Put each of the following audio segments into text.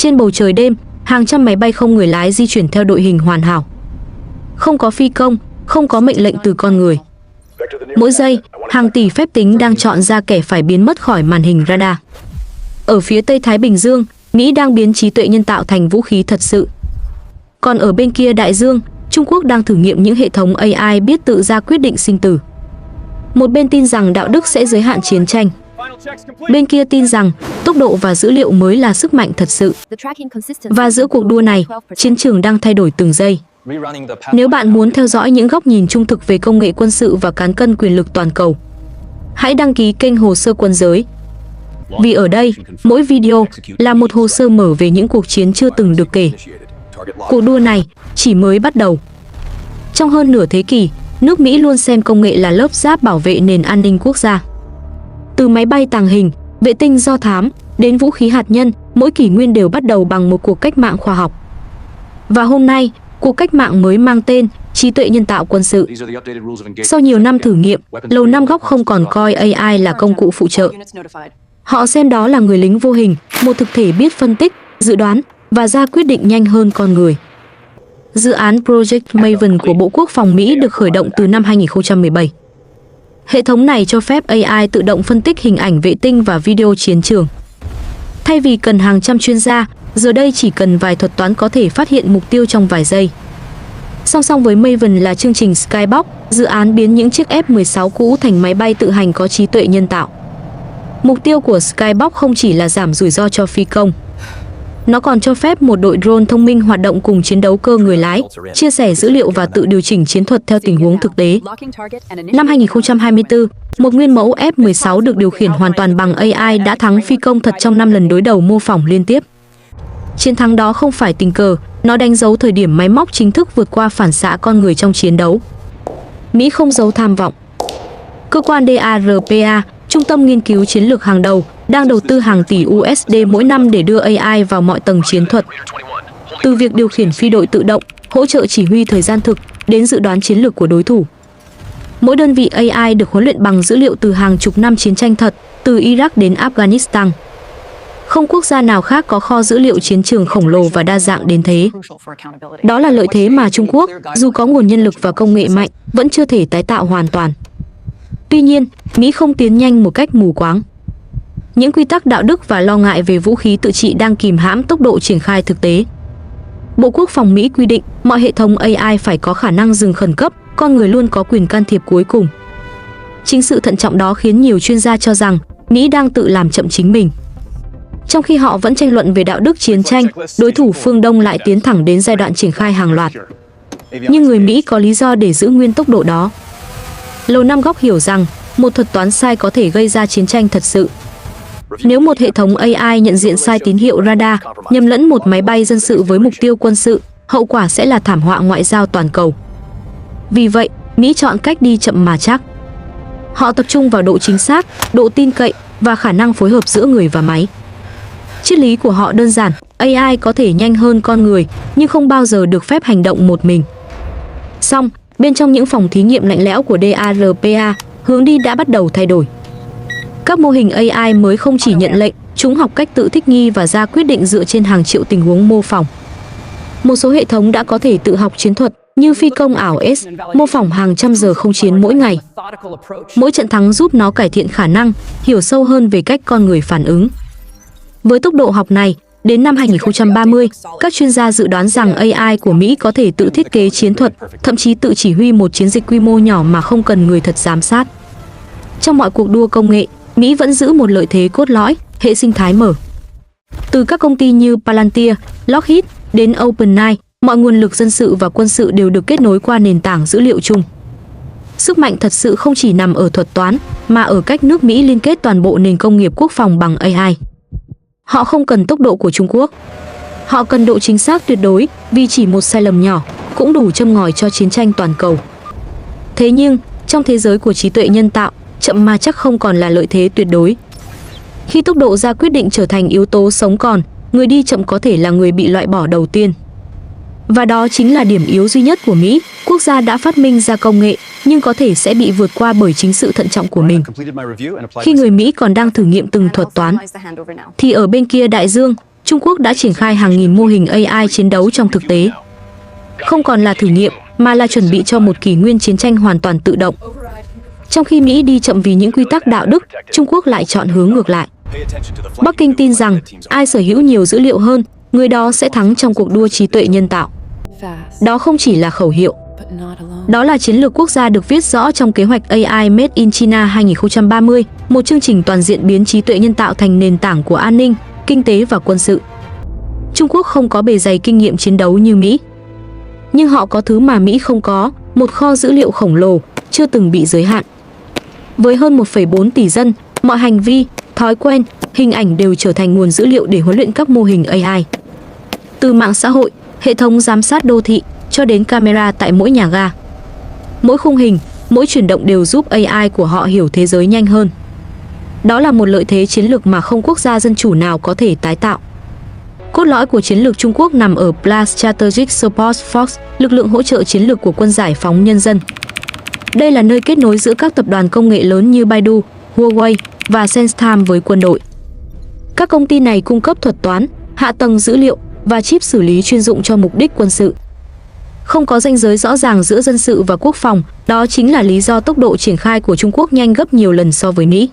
Trên bầu trời đêm, hàng trăm máy bay không người lái di chuyển theo đội hình hoàn hảo. Không có phi công, không có mệnh lệnh từ con người. Mỗi giây, hàng tỷ phép tính đang chọn ra kẻ phải biến mất khỏi màn hình radar. Ở phía Tây Thái Bình Dương, Mỹ đang biến trí tuệ nhân tạo thành vũ khí thật sự. Còn ở bên kia đại dương, Trung Quốc đang thử nghiệm những hệ thống AI biết tự ra quyết định sinh tử. Một bên tin rằng đạo đức sẽ giới hạn chiến tranh. Bên kia tin rằng tốc độ và dữ liệu mới là sức mạnh thật sự. Và giữa cuộc đua này, chiến trường đang thay đổi từng giây. Nếu bạn muốn theo dõi những góc nhìn trung thực về công nghệ quân sự và cán cân quyền lực toàn cầu, hãy đăng ký kênh Hồ sơ Quân giới. Vì ở đây, mỗi video là một hồ sơ mở về những cuộc chiến chưa từng được kể. Cuộc đua này chỉ mới bắt đầu. Trong hơn nửa thế kỷ, nước Mỹ luôn xem công nghệ là lớp giáp bảo vệ nền an ninh quốc gia. Từ máy bay tàng hình, vệ tinh do thám, đến vũ khí hạt nhân, mỗi kỷ nguyên đều bắt đầu bằng một cuộc cách mạng khoa học. Và hôm nay, cuộc cách mạng mới mang tên trí tuệ nhân tạo quân sự. Sau nhiều năm thử nghiệm, Lầu Năm Góc không còn coi AI là công cụ phụ trợ. Họ xem đó là người lính vô hình, một thực thể biết phân tích, dự đoán và ra quyết định nhanh hơn con người. Dự án Project Maven của Bộ Quốc phòng Mỹ được khởi động từ năm 2017. Hệ thống này cho phép AI tự động phân tích hình ảnh vệ tinh và video chiến trường. Thay vì cần hàng trăm chuyên gia, giờ đây chỉ cần vài thuật toán có thể phát hiện mục tiêu trong vài giây. Song song với Maven là chương trình Skybox, dự án biến những chiếc F-16 cũ thành máy bay tự hành có trí tuệ nhân tạo. Mục tiêu của Skybox không chỉ là giảm rủi ro cho phi công. Nó còn cho phép một đội drone thông minh hoạt động cùng chiến đấu cơ người lái, chia sẻ dữ liệu và tự điều chỉnh chiến thuật theo tình huống thực tế. Năm 2024, một nguyên mẫu F-16 được điều khiển hoàn toàn bằng AI đã thắng phi công thật trong 5 lần đối đầu mô phỏng liên tiếp. Chiến thắng đó không phải tình cờ, nó đánh dấu thời điểm máy móc chính thức vượt qua phản xạ con người trong chiến đấu. Mỹ không giấu tham vọng. Cơ quan DARPA, trung tâm nghiên cứu chiến lược hàng đầu, đang đầu tư hàng tỷ USD mỗi năm để đưa AI vào mọi tầng chiến thuật. Từ việc điều khiển phi đội tự động, hỗ trợ chỉ huy thời gian thực, đến dự đoán chiến lược của đối thủ. Mỗi đơn vị AI được huấn luyện bằng dữ liệu từ hàng chục năm chiến tranh thật, từ Iraq đến Afghanistan. Không quốc gia nào khác có kho dữ liệu chiến trường khổng lồ và đa dạng đến thế. Đó là lợi thế mà Trung Quốc, dù có nguồn nhân lực và công nghệ mạnh, vẫn chưa thể tái tạo hoàn toàn. Tuy nhiên, Mỹ không tiến nhanh một cách mù quáng. Những quy tắc đạo đức và lo ngại về vũ khí tự trị đang kìm hãm tốc độ triển khai thực tế. Bộ Quốc phòng Mỹ quy định mọi hệ thống AI phải có khả năng dừng khẩn cấp, con người luôn có quyền can thiệp cuối cùng. Chính sự thận trọng đó khiến nhiều chuyên gia cho rằng Mỹ đang tự làm chậm chính mình. Trong khi họ vẫn tranh luận về đạo đức chiến tranh, đối thủ phương Đông lại tiến thẳng đến giai đoạn triển khai hàng loạt. Nhưng người Mỹ có lý do để giữ nguyên tốc độ đó. Lầu Năm Góc hiểu rằng một thuật toán sai có thể gây ra chiến tranh thật sự. Nếu một hệ thống AI nhận diện sai tín hiệu radar, nhầm lẫn một máy bay dân sự với mục tiêu quân sự, hậu quả sẽ là thảm họa ngoại giao toàn cầu. Vì vậy, Mỹ chọn cách đi chậm mà chắc. Họ tập trung vào độ chính xác, độ tin cậy và khả năng phối hợp giữa người và máy. Triết lý của họ đơn giản, AI có thể nhanh hơn con người, nhưng không bao giờ được phép hành động một mình. Song, bên trong những phòng thí nghiệm lạnh lẽo của DARPA, hướng đi đã bắt đầu thay đổi. Các mô hình AI mới không chỉ nhận lệnh, chúng học cách tự thích nghi và ra quyết định dựa trên hàng triệu tình huống mô phỏng. Một số hệ thống đã có thể tự học chiến thuật, như phi công ảo S, mô phỏng hàng trăm giờ không chiến mỗi ngày. Mỗi trận thắng giúp nó cải thiện khả năng, hiểu sâu hơn về cách con người phản ứng. Với tốc độ học này, đến năm 2030, các chuyên gia dự đoán rằng AI của Mỹ có thể tự thiết kế chiến thuật, thậm chí tự chỉ huy một chiến dịch quy mô nhỏ mà không cần người thật giám sát. Trong mọi cuộc đua công nghệ, Mỹ vẫn giữ một lợi thế cốt lõi, hệ sinh thái mở. Từ các công ty như Palantir, Lockheed đến OpenAI, mọi nguồn lực dân sự và quân sự đều được kết nối qua nền tảng dữ liệu chung. Sức mạnh thật sự không chỉ nằm ở thuật toán, mà ở cách nước Mỹ liên kết toàn bộ nền công nghiệp quốc phòng bằng AI. Họ không cần tốc độ của Trung Quốc. Họ cần độ chính xác tuyệt đối, vì chỉ một sai lầm nhỏ cũng đủ châm ngòi cho chiến tranh toàn cầu. Thế nhưng, trong thế giới của trí tuệ nhân tạo, chậm mà chắc không còn là lợi thế tuyệt đối. Khi tốc độ ra quyết định trở thành yếu tố sống còn, người đi chậm có thể là người bị loại bỏ đầu tiên. Và đó chính là điểm yếu duy nhất của Mỹ, quốc gia đã phát minh ra công nghệ, nhưng có thể sẽ bị vượt qua bởi chính sự thận trọng của mình. Khi người Mỹ còn đang thử nghiệm từng thuật toán, thì ở bên kia đại dương, Trung Quốc đã triển khai hàng nghìn mô hình AI chiến đấu trong thực tế. Không còn là thử nghiệm, mà là chuẩn bị cho một kỷ nguyên chiến tranh hoàn toàn tự động. Trong khi Mỹ đi chậm vì những quy tắc đạo đức, Trung Quốc lại chọn hướng ngược lại. Bắc Kinh tin rằng ai sở hữu nhiều dữ liệu hơn, người đó sẽ thắng trong cuộc đua trí tuệ nhân tạo. Đó không chỉ là khẩu hiệu. Đó là chiến lược quốc gia được viết rõ trong kế hoạch AI Made in China 2030, một chương trình toàn diện biến trí tuệ nhân tạo thành nền tảng của an ninh, kinh tế và quân sự. Trung Quốc không có bề dày kinh nghiệm chiến đấu như Mỹ. Nhưng họ có thứ mà Mỹ không có, một kho dữ liệu khổng lồ, chưa từng bị giới hạn. Với hơn 1,4 tỷ dân, mọi hành vi, thói quen, hình ảnh đều trở thành nguồn dữ liệu để huấn luyện các mô hình AI. Từ mạng xã hội, hệ thống giám sát đô thị, cho đến camera tại mỗi nhà ga. Mỗi khung hình, mỗi chuyển động đều giúp AI của họ hiểu thế giới nhanh hơn. Đó là một lợi thế chiến lược mà không quốc gia dân chủ nào có thể tái tạo. Cốt lõi của chiến lược Trung Quốc nằm ở PLA Strategic Support Force, lực lượng hỗ trợ chiến lược của quân giải phóng nhân dân. Đây là nơi kết nối giữa các tập đoàn công nghệ lớn như Baidu, Huawei và SenseTime với quân đội. Các công ty này cung cấp thuật toán, hạ tầng dữ liệu và chip xử lý chuyên dụng cho mục đích quân sự. Không có ranh giới rõ ràng giữa dân sự và quốc phòng, đó chính là lý do tốc độ triển khai của Trung Quốc nhanh gấp nhiều lần so với Mỹ.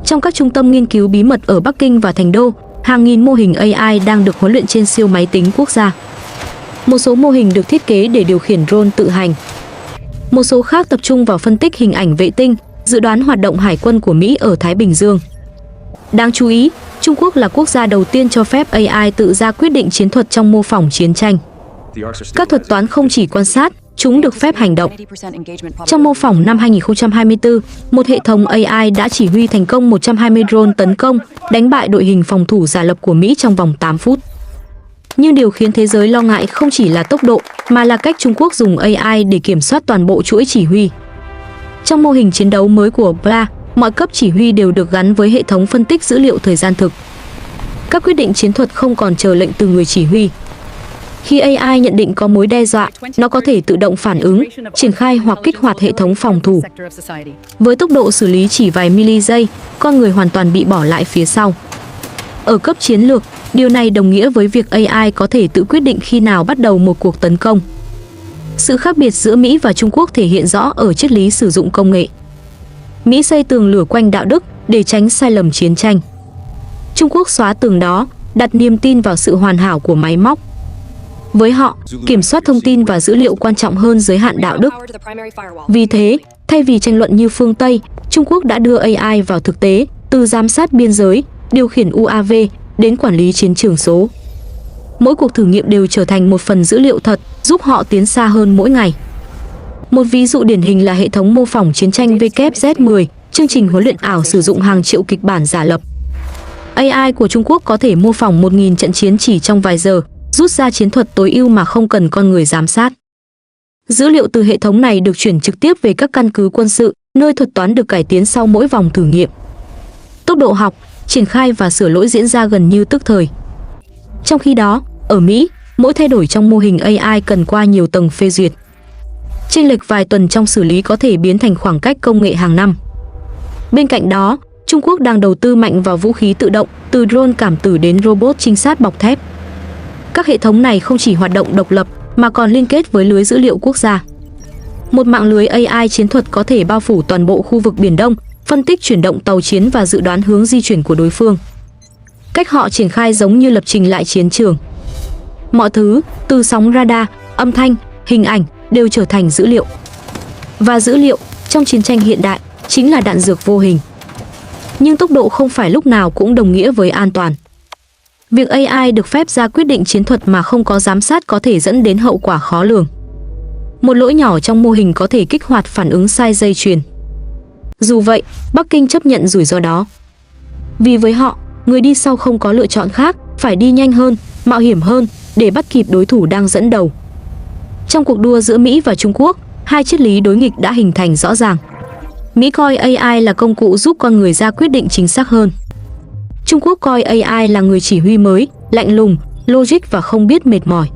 Trong các trung tâm nghiên cứu bí mật ở Bắc Kinh và Thành Đô, hàng nghìn mô hình AI đang được huấn luyện trên siêu máy tính quốc gia. Một số mô hình được thiết kế để điều khiển drone tự hành. Một số khác tập trung vào phân tích hình ảnh vệ tinh, dự đoán hoạt động hải quân của Mỹ ở Thái Bình Dương. Đáng chú ý, Trung Quốc là quốc gia đầu tiên cho phép AI tự ra quyết định chiến thuật trong mô phỏng chiến tranh. Các thuật toán không chỉ quan sát, chúng được phép hành động. Trong mô phỏng năm 2024, một hệ thống AI đã chỉ huy thành công 120 drone tấn công, đánh bại đội hình phòng thủ giả lập của Mỹ trong vòng 8 phút. Nhưng điều khiến thế giới lo ngại không chỉ là tốc độ, mà là cách Trung Quốc dùng AI để kiểm soát toàn bộ chuỗi chỉ huy. Trong mô hình chiến đấu mới của PLA, mọi cấp chỉ huy đều được gắn với hệ thống phân tích dữ liệu thời gian thực. Các quyết định chiến thuật không còn chờ lệnh từ người chỉ huy. Khi AI nhận định có mối đe dọa, nó có thể tự động phản ứng, triển khai hoặc kích hoạt hệ thống phòng thủ. Với tốc độ xử lý chỉ vài mili giây, con người hoàn toàn bị bỏ lại phía sau. Ở cấp chiến lược, điều này đồng nghĩa với việc AI có thể tự quyết định khi nào bắt đầu một cuộc tấn công. Sự khác biệt giữa Mỹ và Trung Quốc thể hiện rõ ở triết lý sử dụng công nghệ. Mỹ xây tường lửa quanh đạo đức để tránh sai lầm chiến tranh. Trung Quốc xóa tường đó, đặt niềm tin vào sự hoàn hảo của máy móc. Với họ, kiểm soát thông tin và dữ liệu quan trọng hơn giới hạn đạo đức. Vì thế, thay vì tranh luận như phương Tây, Trung Quốc đã đưa AI vào thực tế, từ giám sát biên giới, điều khiển UAV, đến quản lý chiến trường số. Mỗi cuộc thử nghiệm đều trở thành một phần dữ liệu thật, giúp họ tiến xa hơn mỗi ngày. Một ví dụ điển hình là hệ thống mô phỏng chiến tranh WZ-10, chương trình huấn luyện ảo sử dụng hàng triệu kịch bản giả lập. AI của Trung Quốc có thể mô phỏng 1.000 trận chiến chỉ trong vài giờ, rút ra chiến thuật tối ưu mà không cần con người giám sát. Dữ liệu từ hệ thống này được chuyển trực tiếp về các căn cứ quân sự, nơi thuật toán được cải tiến sau mỗi vòng thử nghiệm. Tốc độ học, triển khai và sửa lỗi diễn ra gần như tức thời. Trong khi đó, ở Mỹ, mỗi thay đổi trong mô hình AI cần qua nhiều tầng phê duyệt. Chênh lệch vài tuần trong xử lý có thể biến thành khoảng cách công nghệ hàng năm. Bên cạnh đó, Trung Quốc đang đầu tư mạnh vào vũ khí tự động, từ drone cảm tử đến robot trinh sát bọc thép. Các hệ thống này không chỉ hoạt động độc lập, mà còn liên kết với lưới dữ liệu quốc gia. Một mạng lưới AI chiến thuật có thể bao phủ toàn bộ khu vực Biển Đông, phân tích chuyển động tàu chiến và dự đoán hướng di chuyển của đối phương. Cách họ triển khai giống như lập trình lại chiến trường. Mọi thứ, từ sóng radar, âm thanh, hình ảnh, đều trở thành dữ liệu. Và dữ liệu, trong chiến tranh hiện đại, chính là đạn dược vô hình. Nhưng tốc độ không phải lúc nào cũng đồng nghĩa với an toàn. Việc AI được phép ra quyết định chiến thuật mà không có giám sát có thể dẫn đến hậu quả khó lường. Một lỗi nhỏ trong mô hình có thể kích hoạt phản ứng sai dây chuyền. Dù vậy, Bắc Kinh chấp nhận rủi ro đó. Vì với họ, người đi sau không có lựa chọn khác, phải đi nhanh hơn, mạo hiểm hơn để bắt kịp đối thủ đang dẫn đầu. Trong cuộc đua giữa Mỹ và Trung Quốc, hai triết lý đối nghịch đã hình thành rõ ràng. Mỹ coi AI là công cụ giúp con người ra quyết định chính xác hơn. Trung Quốc coi AI là người chỉ huy mới, lạnh lùng, logic và không biết mệt mỏi.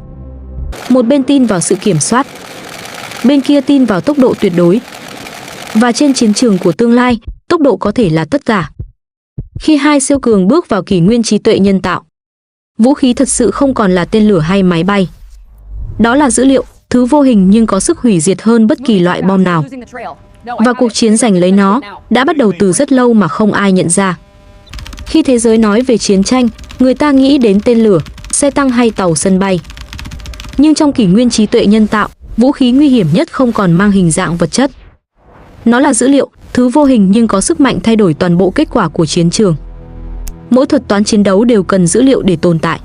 Một bên tin vào sự kiểm soát, bên kia tin vào tốc độ tuyệt đối. Và trên chiến trường của tương lai, tốc độ có thể là tất cả. Khi hai siêu cường bước vào kỷ nguyên trí tuệ nhân tạo, Vũ khí thật sự không còn là tên lửa hay máy bay. Đó là dữ liệu, thứ vô hình nhưng có sức hủy diệt hơn bất kỳ loại bom nào. Và cuộc chiến giành lấy nó đã bắt đầu từ rất lâu mà không ai nhận ra. Khi thế giới nói về chiến tranh, người ta nghĩ đến tên lửa, xe tăng hay tàu sân bay. Nhưng trong kỷ nguyên trí tuệ nhân tạo, vũ khí nguy hiểm nhất không còn mang hình dạng vật chất. Nó là dữ liệu, thứ vô hình nhưng có sức mạnh thay đổi toàn bộ kết quả của chiến trường. Mỗi thuật toán chiến đấu đều cần dữ liệu để tồn tại.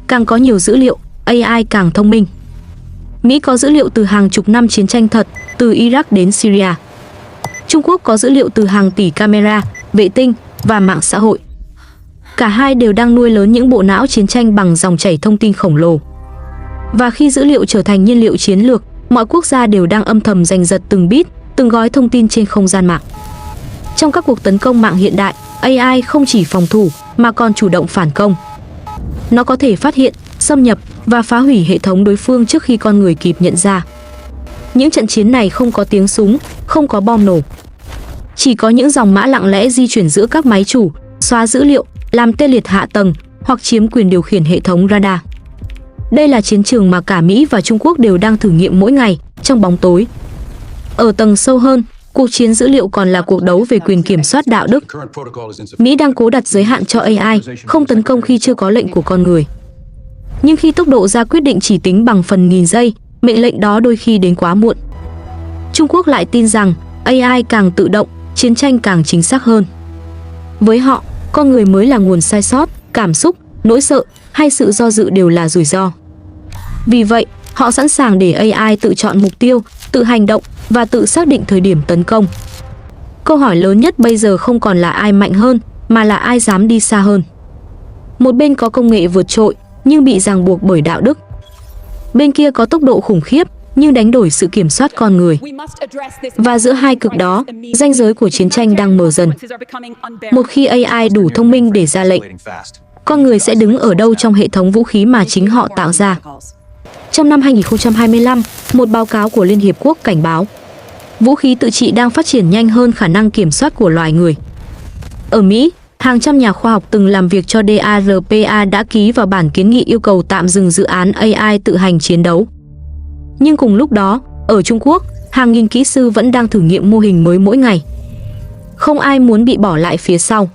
Càng có nhiều dữ liệu, AI càng thông minh. Mỹ có dữ liệu từ hàng chục năm chiến tranh thật, từ Iraq đến Syria. Trung Quốc có dữ liệu từ hàng tỷ camera, vệ tinh và mạng xã hội. Cả hai đều đang nuôi lớn những bộ não chiến tranh bằng dòng chảy thông tin khổng lồ. Và khi dữ liệu trở thành nhiên liệu chiến lược, mọi quốc gia đều đang âm thầm giành giật từng bit, từng gói thông tin trên không gian mạng. Trong các cuộc tấn công mạng hiện đại, AI không chỉ phòng thủ mà còn chủ động phản công. Nó có thể phát hiện, xâm nhập và phá hủy hệ thống đối phương trước khi con người kịp nhận ra. Những trận chiến này không có tiếng súng, không có bom nổ. Chỉ có những dòng mã lặng lẽ di chuyển giữa các máy chủ, xóa dữ liệu, làm tê liệt hạ tầng hoặc chiếm quyền điều khiển hệ thống radar. Đây là chiến trường mà cả Mỹ và Trung Quốc đều đang thử nghiệm mỗi ngày, trong bóng tối. Ở tầng sâu hơn, cuộc chiến dữ liệu còn là cuộc đấu về quyền kiểm soát đạo đức. Mỹ đang cố đặt giới hạn cho AI, không tấn công khi chưa có lệnh của con người. Nhưng khi tốc độ ra quyết định chỉ tính bằng phần nghìn giây, mệnh lệnh đó đôi khi đến quá muộn. Trung Quốc lại tin rằng AI càng tự động, chiến tranh càng chính xác hơn. Với họ, con người mới là nguồn sai sót, cảm xúc, nỗi sợ hay sự do dự đều là rủi ro. Vì vậy, họ sẵn sàng để AI tự chọn mục tiêu, tự hành động và tự xác định thời điểm tấn công. Câu hỏi lớn nhất bây giờ không còn là ai mạnh hơn, mà là ai dám đi xa hơn. Một bên có công nghệ vượt trội, nhưng bị ràng buộc bởi đạo đức. Bên kia có tốc độ khủng khiếp, nhưng đánh đổi sự kiểm soát con người. Và giữa hai cực đó, ranh giới của chiến tranh đang mờ dần. Một khi AI đủ thông minh để ra lệnh, con người sẽ đứng ở đâu trong hệ thống vũ khí mà chính họ tạo ra. Trong năm 2025, một báo cáo của Liên Hiệp Quốc cảnh báo vũ khí tự trị đang phát triển nhanh hơn khả năng kiểm soát của loài người. Ở Mỹ, hàng trăm nhà khoa học từng làm việc cho DARPA đã ký vào bản kiến nghị yêu cầu tạm dừng dự án AI tự hành chiến đấu. Nhưng cùng lúc đó, ở Trung Quốc, hàng nghìn kỹ sư vẫn đang thử nghiệm mô hình mới mỗi ngày. Không ai muốn bị bỏ lại phía sau.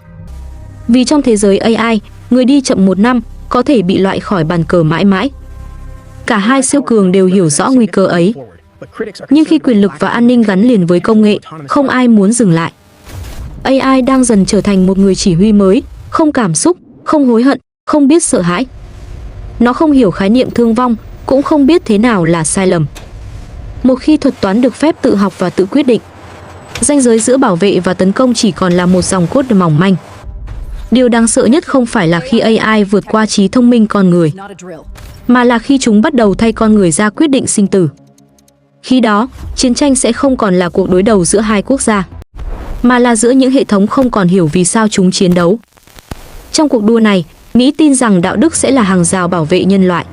Vì trong thế giới AI, người đi chậm 1 năm có thể bị loại khỏi bàn cờ mãi mãi. Cả hai siêu cường đều hiểu rõ nguy cơ ấy. Nhưng khi quyền lực và an ninh gắn liền với công nghệ, không ai muốn dừng lại. AI đang dần trở thành một người chỉ huy mới, không cảm xúc, không hối hận, không biết sợ hãi. Nó không hiểu khái niệm thương vong, cũng không biết thế nào là sai lầm. Một khi thuật toán được phép tự học và tự quyết định, ranh giới giữa bảo vệ và tấn công chỉ còn là một dòng cốt mỏng manh. Điều đáng sợ nhất không phải là khi AI vượt qua trí thông minh con người, mà là khi chúng bắt đầu thay con người ra quyết định sinh tử. Khi đó, chiến tranh sẽ không còn là cuộc đối đầu giữa hai quốc gia, mà là giữa những hệ thống không còn hiểu vì sao chúng chiến đấu. Trong cuộc đua này, Mỹ tin rằng đạo đức sẽ là hàng rào bảo vệ nhân loại.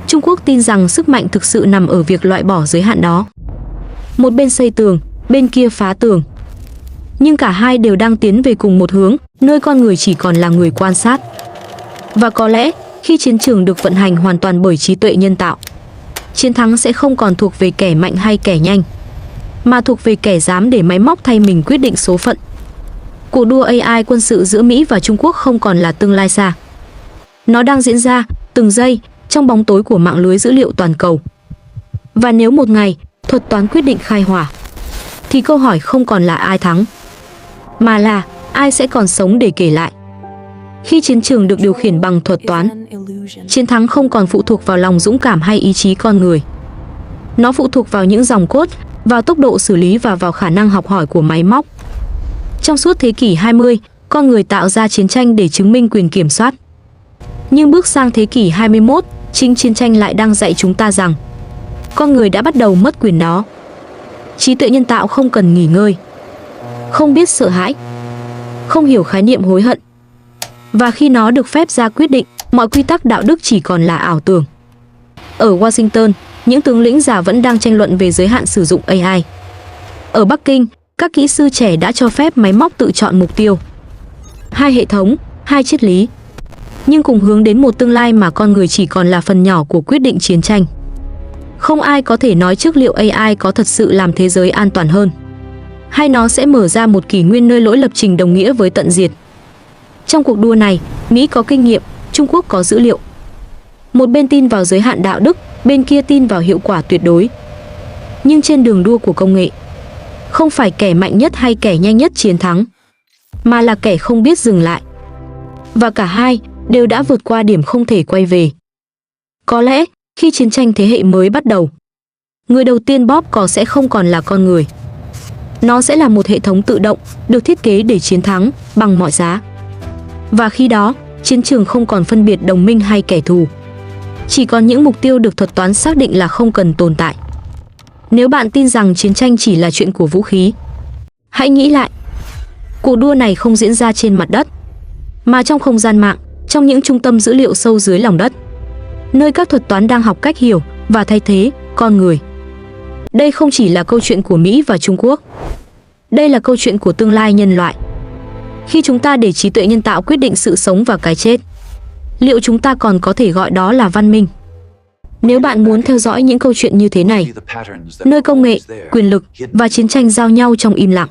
Trung Quốc tin rằng sức mạnh thực sự nằm ở việc loại bỏ giới hạn đó. Một bên xây tường, bên kia phá tường. Nhưng cả hai đều đang tiến về cùng một hướng, nơi con người chỉ còn là người quan sát. Và có lẽ, khi chiến trường được vận hành hoàn toàn bởi trí tuệ nhân tạo, chiến thắng sẽ không còn thuộc về kẻ mạnh hay kẻ nhanh, mà thuộc về kẻ dám để máy móc thay mình quyết định số phận. Cuộc đua AI quân sự giữa Mỹ và Trung Quốc không còn là tương lai xa. Nó đang diễn ra, từng giây, trong bóng tối của mạng lưới dữ liệu toàn cầu. Và nếu một ngày, thuật toán quyết định khai hỏa, thì câu hỏi không còn là ai thắng, mà là ai sẽ còn sống để kể lại. Khi chiến trường được điều khiển bằng thuật toán, chiến thắng không còn phụ thuộc vào lòng dũng cảm hay ý chí con người. Nó phụ thuộc vào những dòng cốt, vào tốc độ xử lý và vào khả năng học hỏi của máy móc. Trong suốt thế kỷ 20, con người tạo ra chiến tranh để chứng minh quyền kiểm soát. Nhưng bước sang thế kỷ 21, chính chiến tranh lại đang dạy chúng ta rằng con người đã bắt đầu mất quyền đó. Trí tuệ nhân tạo không cần nghỉ ngơi, không biết sợ hãi, không hiểu khái niệm hối hận. Và khi nó được phép ra quyết định, mọi quy tắc đạo đức chỉ còn là ảo tưởng. Ở Washington, những tướng lĩnh già vẫn đang tranh luận về giới hạn sử dụng AI. Ở Bắc Kinh, các kỹ sư trẻ đã cho phép máy móc tự chọn mục tiêu. Hai hệ thống, hai triết lý. nhưng cùng hướng đến một tương lai mà con người chỉ còn là phần nhỏ của quyết định chiến tranh. Không ai có thể nói trước liệu AI có thật sự làm thế giới an toàn hơn, hay nó sẽ mở ra một kỷ nguyên nơi lỗi lập trình đồng nghĩa với tận diệt. Trong cuộc đua này, Mỹ có kinh nghiệm, Trung Quốc có dữ liệu. Một bên tin vào giới hạn đạo đức, bên kia tin vào hiệu quả tuyệt đối. Nhưng trên đường đua của công nghệ, không phải kẻ mạnh nhất hay kẻ nhanh nhất chiến thắng, mà là kẻ không biết dừng lại. Và cả hai đều đã vượt qua điểm không thể quay về. Có lẽ, khi chiến tranh thế hệ mới bắt đầu, người đầu tiên bóp cò sẽ không còn là con người. Nó sẽ là một hệ thống tự động, được thiết kế để chiến thắng bằng mọi giá. Và khi đó, chiến trường không còn phân biệt đồng minh hay kẻ thù. Chỉ còn những mục tiêu được thuật toán xác định là không cần tồn tại. Nếu bạn tin rằng chiến tranh chỉ là chuyện của vũ khí, hãy nghĩ lại. Cuộc đua này không diễn ra trên mặt đất, mà trong không gian mạng, trong những trung tâm dữ liệu sâu dưới lòng đất, nơi các thuật toán đang học cách hiểu và thay thế con người. Đây không chỉ là câu chuyện của Mỹ và Trung Quốc. Đây là câu chuyện của tương lai nhân loại. Khi chúng ta để trí tuệ nhân tạo quyết định sự sống và cái chết, liệu chúng ta còn có thể gọi đó là văn minh? Nếu bạn muốn theo dõi những câu chuyện như thế này, nơi công nghệ, quyền lực và chiến tranh giao nhau trong im lặng,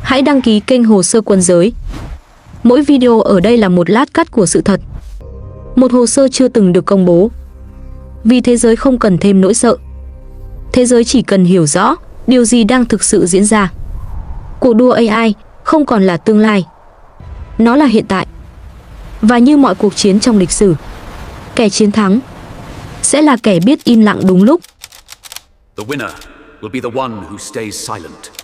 hãy đăng ký kênh Hồ Sơ Quân Giới. Mỗi video ở đây là một lát cắt của sự thật, một hồ sơ chưa từng được công bố. Vì thế giới không cần thêm nỗi sợ. Thế giới chỉ cần hiểu rõ điều gì đang thực sự diễn ra. Cuộc đua AI không còn là tương lai, nó là hiện tại. Và như mọi cuộc chiến trong lịch sử, kẻ chiến thắng sẽ là kẻ biết im lặng đúng lúc. The winner will be the one who stays silent.